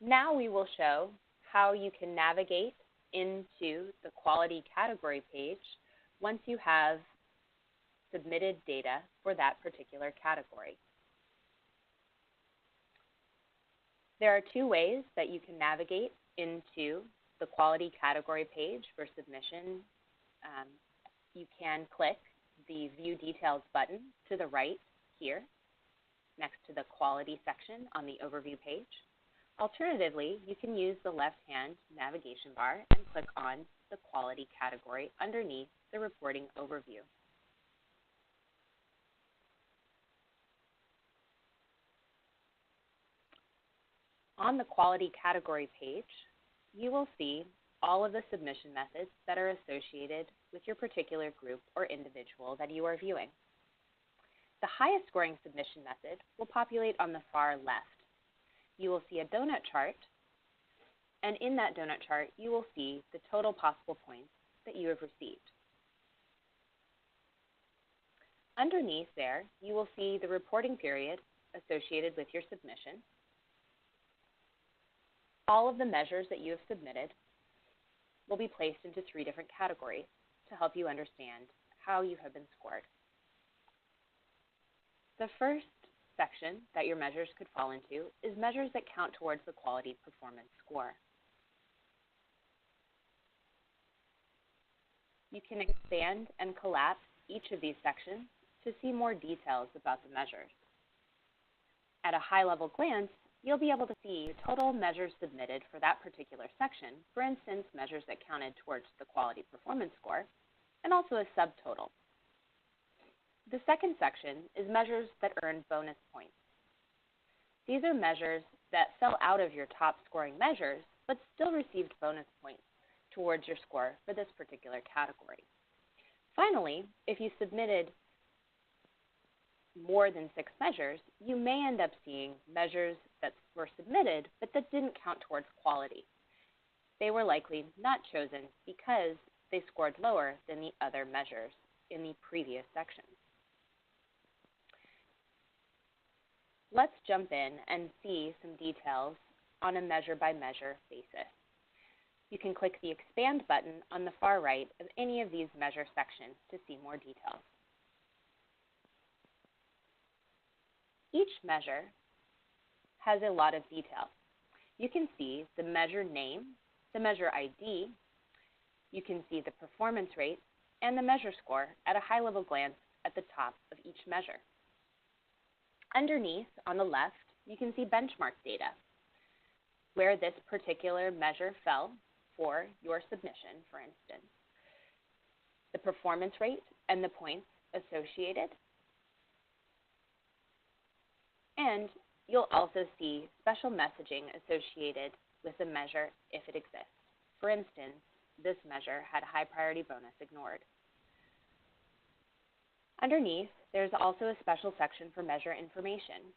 Now we will show how you can navigate into the quality category page once you have submitted data for that particular category. There are two ways that you can navigate into the quality category page for submission. You can click the View Details button to the right here, next to the Quality section on the Overview page. Alternatively, you can use the left-hand navigation bar and click on the Quality category underneath the Reporting Overview. On the Quality category page, you will see all of the submission methods that are associated with your particular group or individual that you are viewing. The highest scoring submission method will populate on the far left. You will see a donut chart, and in that donut chart, you will see the total possible points that you have received. Underneath there, you will see the reporting period associated with your submission, all of the measures that you have submitted will be placed into 3 different categories to help you understand how you have been scored. The first section that your measures could fall into is measures that count towards the quality performance score. You can expand and collapse each of these sections to see more details about the measures. At a high-level glance, you'll be able to see total measures submitted for that particular section, for instance, measures that counted towards the quality performance score, and also a subtotal. The second section is measures that earn bonus points. These are measures that fell out of your top scoring measures, but still received bonus points towards your score for this particular category. Finally, if you submitted more than 6 measures, you may end up seeing measures that were submitted but that didn't count towards quality. They were likely not chosen because they scored lower than the other measures in the previous section. Let's jump in and see some details on a measure-by-measure basis. You can click the Expand button on the far right of any of these measure sections to see more details. Each measure has a lot of detail. You can see the measure name, the measure ID, you can see the performance rate, and the measure score at a high-level glance at the top of each measure. Underneath, on the left, you can see benchmark data, where this particular measure fell for your submission, for instance, the performance rate and the points associated. And you'll also see special messaging associated with the measure if it exists. For instance, this measure had high priority bonus ignored. Underneath, there's also a special section for measure information.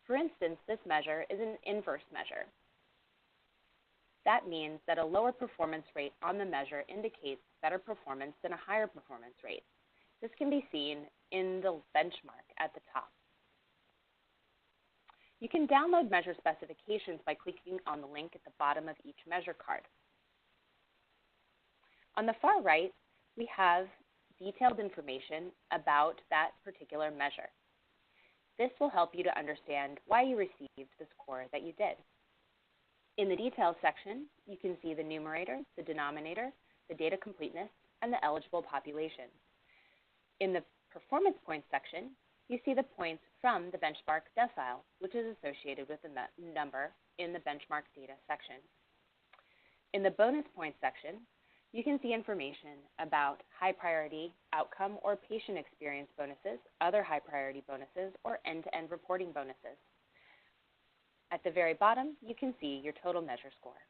For instance, this measure is an inverse measure. That means that a lower performance rate on the measure indicates better performance than a higher performance rate. This can be seen in the benchmark at the top. You can download measure specifications by clicking on the link at the bottom of each measure card. On the far right, we have detailed information about that particular measure. This will help you to understand why you received the score that you did. In the details section, you can see the numerator, the denominator, the data completeness, and the eligible population. In the performance points section, you see the points from the benchmark decile, which is associated with the number in the benchmark data section. In the bonus points section, you can see information about high priority outcome or patient experience bonuses, other high priority bonuses, or end-to-end reporting bonuses. At the very bottom, you can see your total measure score.